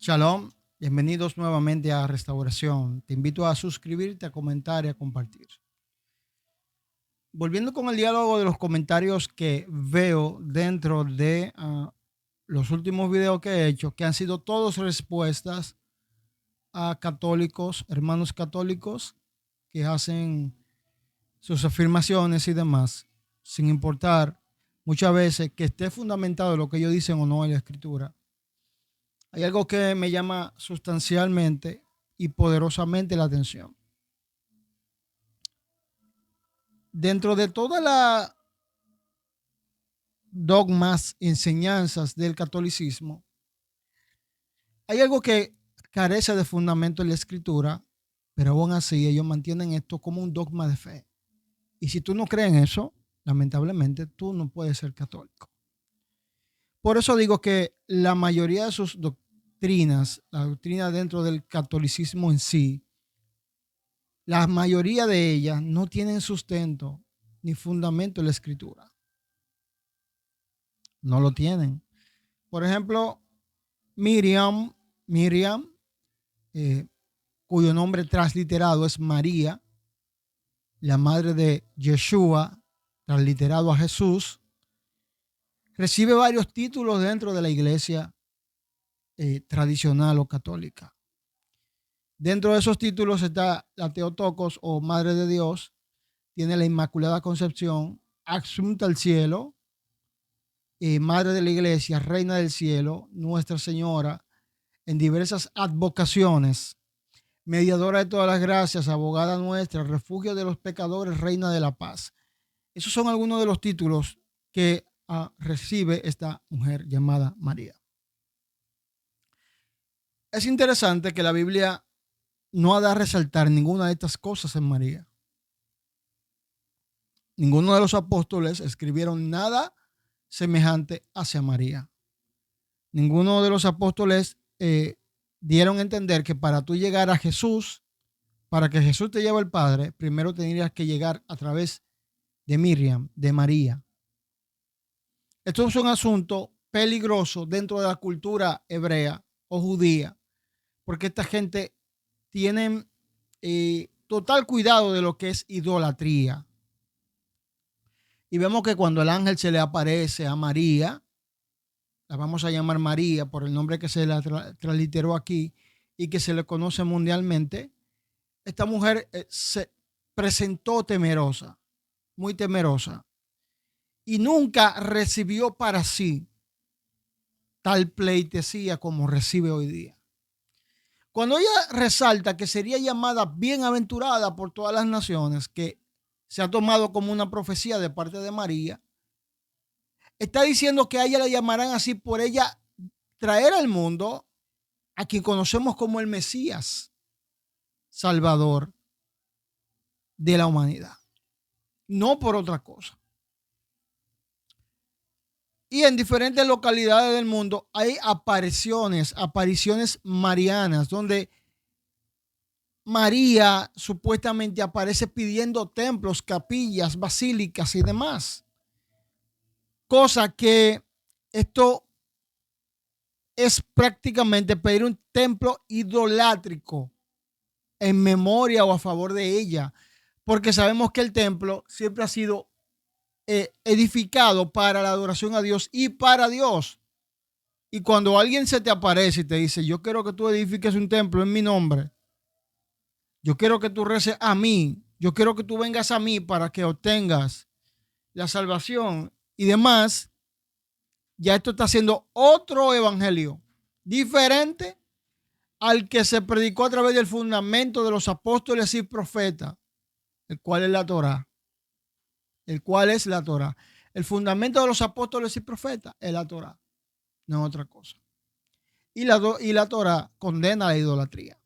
Shalom, bienvenidos nuevamente a Restauración. Te invito a suscribirte, a comentar y a compartir. Volviendo con el diálogo de los comentarios que veo dentro de los últimos videos que he hecho, que han sido todos respuestas a católicos, hermanos católicos, que hacen sus afirmaciones y demás, sin importar muchas veces que esté fundamentado lo que ellos dicen o no en la escritura. Hay algo que me llama sustancialmente y poderosamente la atención. Dentro de todas las dogmas, enseñanzas del catolicismo, hay algo que carece de fundamento en la escritura, pero aún así ellos mantienen esto como un dogma de fe. Y si tú no crees en eso, lamentablemente tú no puedes ser católico. Por eso digo que la mayoría de sus doctrinas, la doctrina dentro del catolicismo en sí, la mayoría de ellas no tienen sustento ni fundamento en la escritura. No lo tienen. Por ejemplo, Miriam, eh, cuyo nombre transliterado es María, la madre de Yeshua, transliterado a Jesús, recibe varios títulos dentro de la iglesia tradicional o católica. Dentro de esos títulos está la Teotocos o Madre de Dios, tiene la Inmaculada Concepción, Asunta al Cielo, Madre de la Iglesia, Reina del Cielo, Nuestra Señora, en diversas advocaciones, mediadora de todas las gracias, abogada nuestra, refugio de los pecadores, Reina de la Paz. Esos son algunos de los títulos que recibe esta mujer llamada María. Es interesante que la Biblia no ha de resaltar ninguna de estas cosas en María. Ninguno de los apóstoles escribieron nada semejante hacia María. Ninguno de los apóstoles dieron a entender que para tú llegar a Jesús, para que Jesús te lleve al Padre, primero tendrías que llegar a través de Miriam, de María. Esto es un asunto peligroso dentro de la cultura hebrea o judía, porque esta gente tiene total cuidado de lo que es idolatría. Y vemos que cuando el ángel se le aparece a María, la vamos a llamar María por el nombre que se le transliteró aquí y que se le conoce mundialmente, esta mujer se presentó temerosa, muy temerosa, y nunca recibió para sí tal pleitesía como recibe hoy día. Cuando ella resalta que sería llamada bienaventurada por todas las naciones, que se ha tomado como una profecía de parte de María, está diciendo que a ella la llamarán así por ella traer al mundo a quien conocemos como el Mesías, Salvador de la humanidad, no por otra cosa. Y en diferentes localidades del mundo hay apariciones marianas, donde María supuestamente aparece pidiendo templos, capillas, basílicas y demás. Cosa que esto es prácticamente pedir un templo idolátrico en memoria o a favor de ella, porque sabemos que el templo siempre ha sido edificado para la adoración a Dios y para Dios. Y cuando alguien se te aparece y te dice, yo quiero que tú edifiques un templo en mi nombre, yo quiero que tú reces a mí, yo quiero que tú vengas a mí para que obtengas la salvación y demás, ya esto está haciendo otro evangelio diferente al que se predicó a través del fundamento de los apóstoles y profetas, el cual es la Torá. El fundamento de los apóstoles y profetas es la Torá, no es otra cosa. Y la Torá condena la idolatría.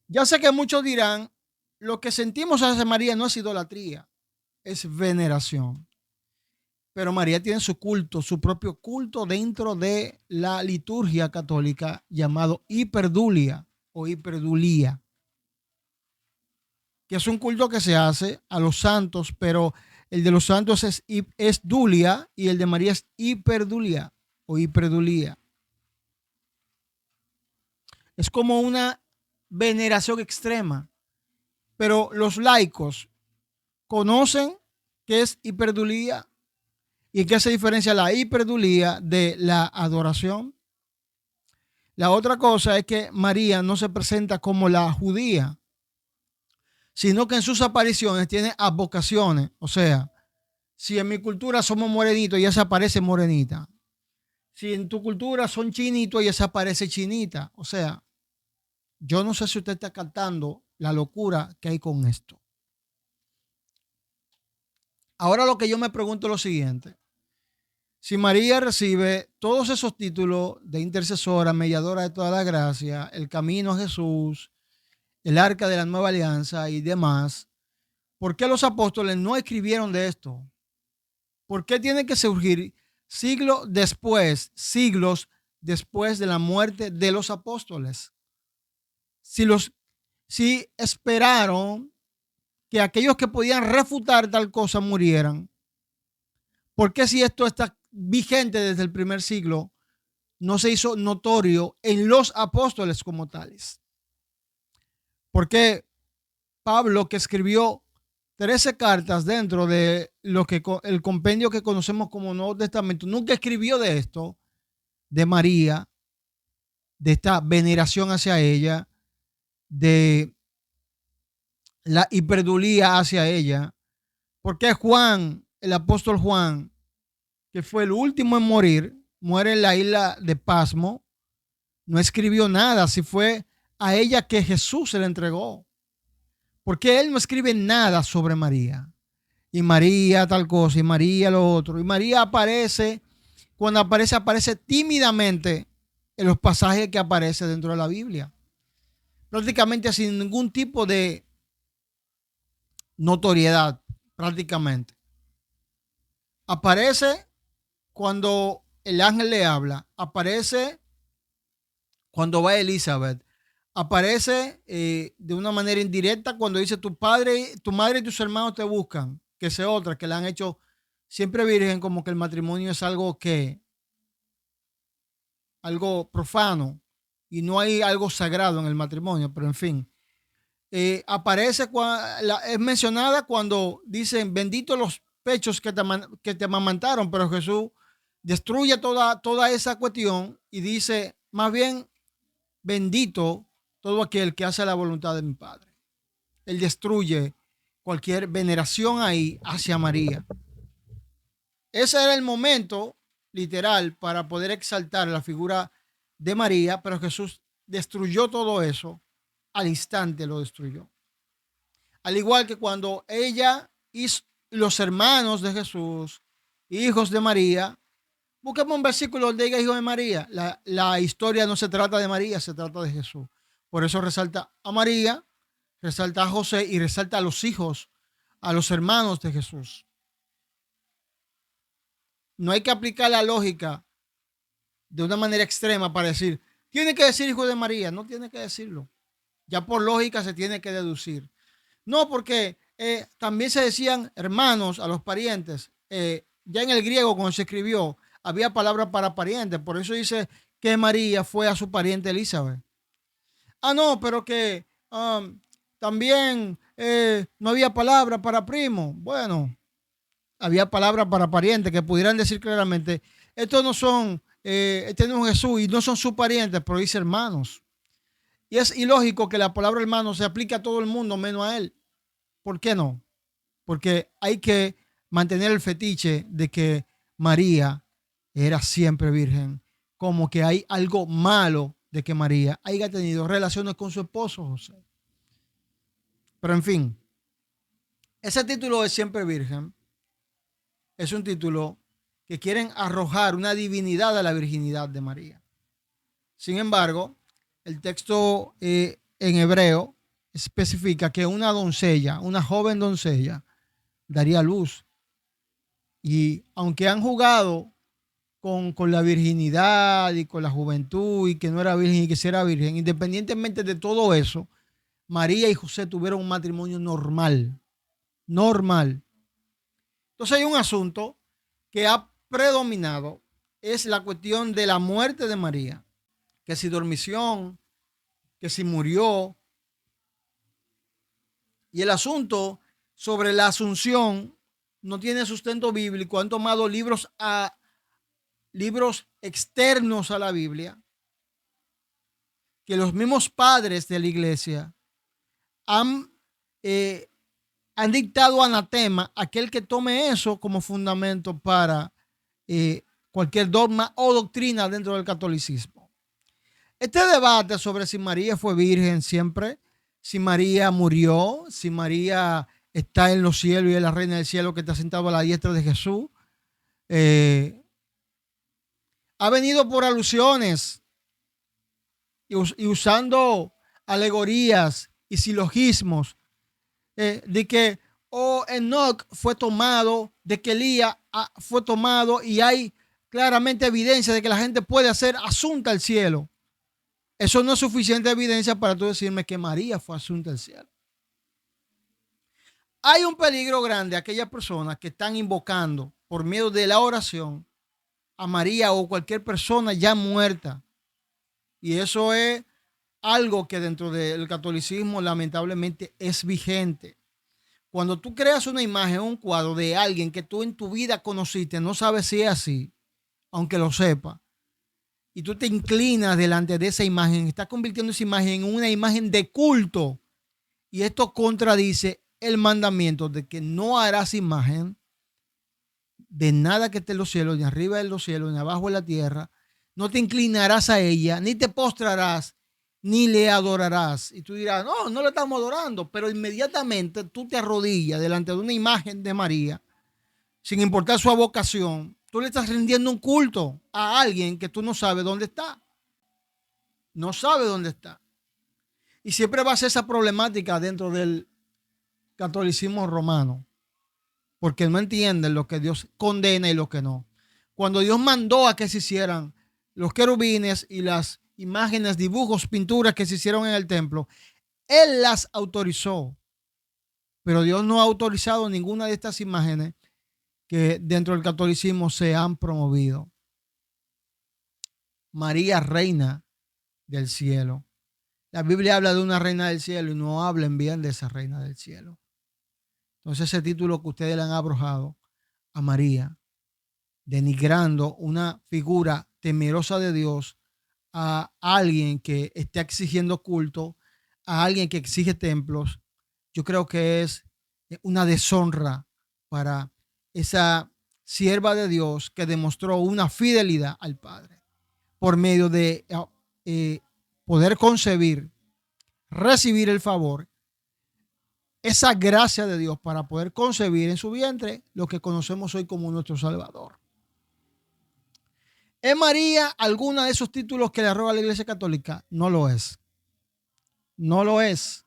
Ya sé que muchos dirán, lo que sentimos hacia María no es idolatría, es veneración. Pero María tiene su culto, su propio culto dentro de la liturgia católica llamado hiperdulia o hiperdulía, que es un culto que se hace a los santos, pero el de los santos es dulia y el de María es hiperdulia o hiperdulía. Es como una veneración extrema. Pero los laicos conocen qué es hiperdulía y en qué se diferencia la hiperdulía de la adoración. La otra cosa es que María no se presenta como la judía, sino que en sus apariciones tiene advocaciones. O sea, si en mi cultura somos morenitos, ella se aparece morenita. Si en tu cultura son chinitos, ella se aparece chinita. O sea, yo no sé si usted está captando la locura que hay con esto. Ahora lo que yo me pregunto es lo siguiente. Si María recibe todos esos títulos de intercesora, mediadora de toda la gracia, el camino a Jesús, el arca de la nueva alianza y demás, ¿por qué los apóstoles no escribieron de esto? ¿Por qué tiene que surgir siglos después de la muerte de los apóstoles? Si esperaron que aquellos que podían refutar tal cosa murieran, ¿por qué si esto está vigente desde el primer siglo, no se hizo notorio en los apóstoles como tales? Porque Pablo, que escribió 13 cartas dentro de lo que el compendio que conocemos como Nuevo Testamento, nunca escribió de esto, de María, de esta veneración hacia ella, de la hiperdulía hacia ella. Porque Juan, el apóstol Juan, que fue el último en morir, muere en la isla de Pasmo, no escribió nada, si fue a ella que Jesús se le entregó. Porque él no escribe nada sobre María. Y María tal cosa, y María lo otro. Y María aparece, cuando aparece, aparece tímidamente en los pasajes que aparece dentro de la Biblia. Prácticamente sin ningún tipo de notoriedad, prácticamente. Aparece cuando el ángel le habla, aparece cuando va Elizabeth, aparece de una manera indirecta cuando dice tu padre, tu madre y tus hermanos te buscan, que es otra, que la han hecho siempre virgen, como que el matrimonio es algo profano y no hay algo sagrado en el matrimonio, pero en fin. Aparece, es mencionada cuando dicen benditos los pechos que te amamantaron, pero Jesús destruye toda esa cuestión y dice más bien bendito todo aquel que hace la voluntad de mi Padre. Él destruye cualquier veneración ahí hacia María. Ese era el momento literal para poder exaltar la figura de María, pero Jesús destruyó todo eso, al instante lo destruyó. Al igual que cuando ella y los hermanos de Jesús, hijos de María, busquemos un versículo donde diga hijo de María. La historia no se trata de María, se trata de Jesús. Por eso resalta a María, resalta a José y resalta a los hijos, a los hermanos de Jesús. No hay que aplicar la lógica de una manera extrema para decir, tiene que decir hijo de María. No tiene que decirlo. Ya por lógica se tiene que deducir. No, porque también se decían hermanos a los parientes. Ya en el griego, cuando se escribió, había palabras para parientes. Por eso dice que María fue a su pariente Elizabeth. Ah, no, pero que también no había palabra para primo. Bueno, había palabras para parientes que pudieran decir claramente, estos no son, este no es Jesús y no son sus parientes, pero dice hermanos. Y es ilógico que la palabra hermano se aplique a todo el mundo menos a él. ¿Por qué no? Porque hay que mantener el fetiche de que María era siempre virgen, como que hay algo malo de que María haya tenido relaciones con su esposo José. Pero en fin, ese título de siempre virgen es un título que quieren arrojar una divinidad a la virginidad de María. Sin embargo, el texto en hebreo especifica que una doncella, una joven doncella, daría luz. Y aunque han jugado con la virginidad y con la juventud y que no era virgen y que sí era virgen, independientemente de todo eso, María y José tuvieron un matrimonio normal. Normal. Entonces hay un asunto que ha predominado, es la cuestión de la muerte de María, que si dormición, que si murió. Y el asunto sobre la asunción no tiene sustento bíblico. Han tomado libros externos a la Biblia, que los mismos padres de la iglesia han, han dictado anatema a aquel que tome eso como fundamento para cualquier dogma o doctrina dentro del catolicismo. Este debate sobre si María fue virgen siempre, si María murió, si María está en los cielos y es la reina del cielo que está sentado a la diestra de Jesús, ha venido por alusiones y usando alegorías y silogismos de que Enoch fue tomado, de que Elías fue tomado, y hay claramente evidencia de que la gente puede hacer asunta al cielo. Eso no es suficiente evidencia para tú decirme que María fue asunta al cielo. Hay un peligro grande a aquellas personas que están invocando por medio de la oración a María o cualquier persona ya muerta. Y eso es algo que dentro del catolicismo lamentablemente es vigente. Cuando tú creas una imagen, un cuadro de alguien que tú en tu vida conociste, no sabes si es así, aunque lo sepa, y tú te inclinas delante de esa imagen, estás convirtiendo esa imagen en una imagen de culto, y esto contradice el mandamiento de que no harás imagen de nada que esté en los cielos, ni arriba de los cielos, ni abajo de la tierra. No te inclinarás a ella, ni te postrarás, ni le adorarás. Y tú dirás, no, no le estamos adorando, pero inmediatamente tú te arrodillas delante de una imagen de María, sin importar su vocación. Tú le estás rindiendo un culto a alguien que tú no sabes dónde está. No sabes dónde está. Y siempre va a ser esa problemática dentro del catolicismo romano, porque no entienden lo que Dios condena y lo que no. Cuando Dios mandó a que se hicieran los querubines y las imágenes, dibujos, pinturas que se hicieron en el templo, Él las autorizó, pero Dios no ha autorizado ninguna de estas imágenes que dentro del catolicismo se han promovido. María, reina del cielo. La Biblia habla de una reina del cielo y no hablen bien de esa reina del cielo. Entonces ese título que ustedes le han abrojado a María, denigrando una figura temerosa de Dios, a alguien que está exigiendo culto, a alguien que exige templos, yo creo que es una deshonra para esa sierva de Dios que demostró una fidelidad al Padre por medio de poder concebir, recibir el favor, esa gracia de Dios para poder concebir en su vientre lo que conocemos hoy como nuestro Salvador. ¿Es María alguna de esos títulos que le arroga la Iglesia Católica? No lo es. No lo es.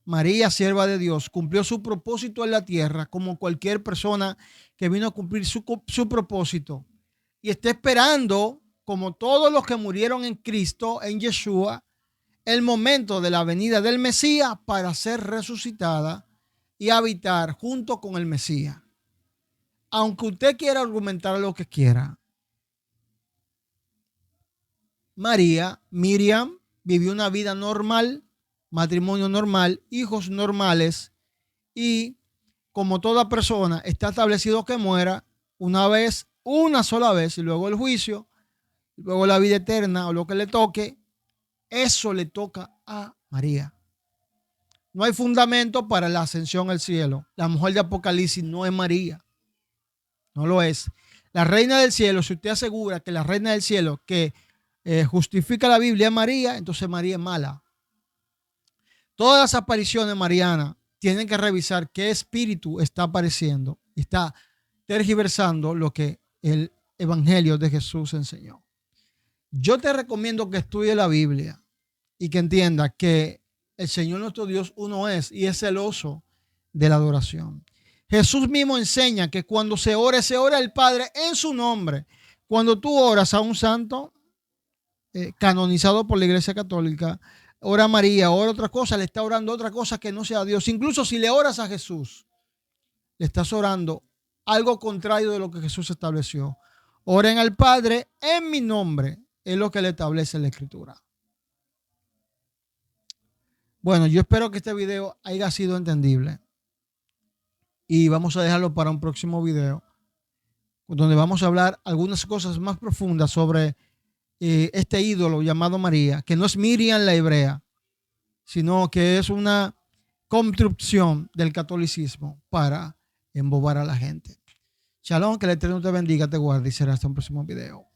María, sierva de Dios, cumplió su propósito en la tierra como cualquier persona que vino a cumplir su propósito. Y está esperando, como todos los que murieron en Cristo, en Yeshua, el momento de la venida del Mesías para ser resucitada y habitar junto con el Mesías. Aunque usted quiera argumentar lo que quiera, Miriam, vivió una vida normal, matrimonio normal, hijos normales, y como toda persona está establecido que muera una vez, una sola vez, y luego el juicio, y luego la vida eterna o lo que le toque. Eso le toca a María. No hay fundamento para la ascensión al cielo. La mujer de Apocalipsis no es María. No lo es. La reina del cielo, si usted asegura que la reina del cielo que justifica la Biblia es María, entonces María es mala. Todas las apariciones marianas tienen que revisar qué espíritu está apareciendo y está tergiversando lo que el Evangelio de Jesús enseñó. Yo te recomiendo que estudies la Biblia y que entienda que el Señor nuestro Dios uno es y es celoso de la adoración. Jesús mismo enseña que cuando se ora al Padre en su nombre. Cuando tú oras a un santo canonizado por la Iglesia Católica, ora a María, ora otra cosa, le está orando otra cosa que no sea a Dios. Incluso si le oras a Jesús, le estás orando algo contrario de lo que Jesús estableció. Oren al Padre en mi nombre, es lo que le establece la Escritura. Bueno, yo espero que este video haya sido entendible y vamos a dejarlo para un próximo video donde vamos a hablar algunas cosas más profundas sobre este ídolo llamado María, que no es Miriam la hebrea, sino que es una construcción del catolicismo para embobar a la gente. Shalom, que el Eterno te bendiga, te guarde y será hasta un próximo video.